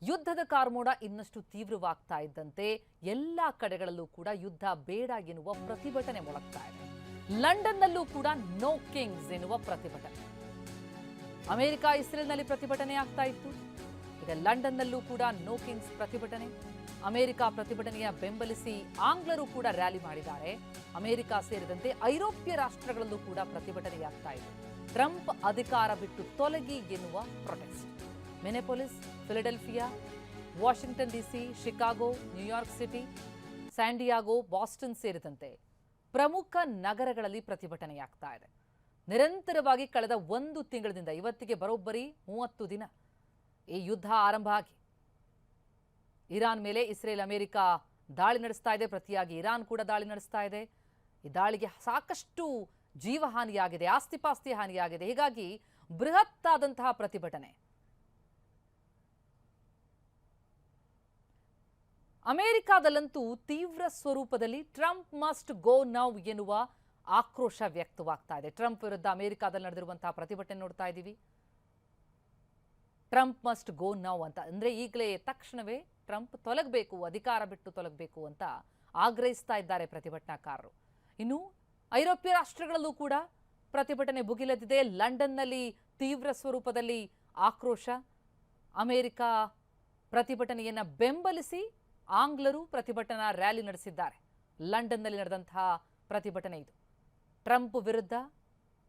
ಯುದ್ಧದ ಕಾರ್ಮೋಡ ಇನ್ನಷ್ಟು ತೀವ್ರವಾಗ್ತಾ ಇದ್ದಂತೆ ಎಲ್ಲ ಕಡೆಗಳಲ್ಲೂ ಕೂಡ ಯುದ್ಧ ಬೇಡ ಎನ್ನುವ ಪ್ರತಿಭಟನೆ ಮೊಳಗ್ತಾ ಇದೆ. ಲಂಡನ್ನಲ್ಲೂ ಕೂಡ ನೋ ಕಿಂಗ್ಸ್ ಎನ್ನುವ ಪ್ರತಿಭಟನೆ. ಅಮೆರಿಕ ಇಸ್ರೇಲ್ನಲ್ಲಿ ಪ್ರತಿಭಟನೆ ಆಗ್ತಾ ಇತ್ತು. ಈಗ ಲಂಡನ್ನಲ್ಲೂ ಕೂಡ ನೋ ಕಿಂಗ್ಸ್ ಪ್ರತಿಭಟನೆ. ಅಮೆರಿಕ ಪ್ರತಿಭಟನೆಯ ಬೆಂಬಲಿಸಿ ಆಂಗ್ಲರು ಕೂಡ ರ್ಯಾಲಿ ಮಾಡಿದ್ದಾರೆ. ಅಮೆರಿಕ ಸೇರಿದಂತೆ ಐರೋಪ್ಯ ರಾಷ್ಟ್ರಗಳಲ್ಲೂ ಕೂಡ ಪ್ರತಿಭಟನೆಯಾಗ್ತಾ ಇದೆ. ಟ್ರಂಪ್ ಅಧಿಕಾರ ಬಿಟ್ಟು ತೊಲಗಿ ಎನ್ನುವ protest. Minneapolis, Philadelphia, Washington DC, Chicago, New York City, San Diego, Boston ಸೇರಿದಂತೆ ಪ್ರಮುಖ ನಗರಗಳಲ್ಲಿ ಪ್ರತಿಭಟನೆಯಾಗ್ತಾ ಇದೆ. ನಿರಂತರವಾಗಿ ಕಳೆದ 1 ತಿಂಗಳಿಂದ ಇವತ್ತಿಗೆ ಬರೋಬ್ಬರಿ 30 ದಿನ ಈ ಯುದ್ಧ ಆರಂಭ ಆಗಿ ಇರಾನ್ ಮೇಲೆ ಇಸ್ರೇಲ್ ಅಮೆರಿಕ ದಾಳಿ ನಡೆಸ್ತಾ ಇದೆ. ಪ್ರತಿಯಾಗಿ ಇರಾನ್ ಕೂಡ ದಾಳಿ ನಡೆಸ್ತಾ ಇದೆ. ಈ ದಾಳಿಗೆ ಸಾಕಷ್ಟು ಜೀವಹಾನಿಯಾಗಿದೆ, ಆಸ್ತಿಪಾಸ್ತಿ ಹಾನಿಯಾಗಿದೆ. ಹೀಗಾಗಿ ಬೃಹತ್ತಾದಂತಹ ಪ್ರತಿಭಟನೆ. ಅಮೆರಿಕಾದಲ್ಲಂತೂ ತೀವ್ರ ಸ್ವರೂಪದಲ್ಲಿ ಟ್ರಂಪ್ ಮಸ್ಟ್ ಗೋ ನೌ ಎನ್ನುವ ಆಕ್ರೋಶ ವ್ಯಕ್ತವಾಗ್ತಾ ಇದೆ. ಟ್ರಂಪ್ ವಿರುದ್ಧ ಅಮೆರಿಕಾದಲ್ಲಿ ನಡೆದಿರುವಂತಹ ಪ್ರತಿಭಟನೆ ನೋಡ್ತಾ ಇದ್ದೀವಿ. ಟ್ರಂಪ್ ಮಸ್ಟ್ ಗೋ ನೌ ಅಂತ ಅಂದ್ರೆ ಈಗಲೇ ತಕ್ಷಣವೇ ಟ್ರಂಪ್ ತೊಲಗಬೇಕು, ಅಧಿಕಾರ ಬಿಟ್ಟು ತೊಲಗಬೇಕು ಅಂತ ಆಗ್ರಹಿಸ್ತಾ ಇದ್ದಾರೆ ಪ್ರತಿಭಟನಾಕಾರರು. ಇನ್ನು ಐರೋಪ್ಯ ರಾಷ್ಟ್ರಗಳಲ್ಲೂ ಕೂಡ ಪ್ರತಿಭಟನೆ ಭುಗಿಲೆದ್ದಿದೆ. ಲಂಡನ್ನಲ್ಲಿ ತೀವ್ರ ಸ್ವರೂಪದಲ್ಲಿ ಆಕ್ರೋಶ. ಅಮೆರಿಕ ಪ್ರತಿಭಟನೆಯನ್ನ ಬೆಂಬಲಿಸಿ ಆಂಗ್ಲರು ಪ್ರತಿಭಟನಾ ರ್ಯಾಲಿ ನಡೆಸಿದ್ದಾರೆ. ಲಂಡನ್ನಲ್ಲಿ ನಡೆದಂತಹ ಪ್ರತಿಭಟನೆ ಇದು. ಟ್ರಂಪ್ ವಿರುದ್ಧ,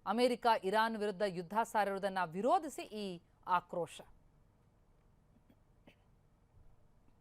ಅಮೆರಿಕ ಇರಾನ್ ವಿರುದ್ಧ ಯುದ್ಧ ಸಾರಿರುವುದನ್ನು ವಿರೋಧಿಸಿ ಈ ಆಕ್ರೋಶ.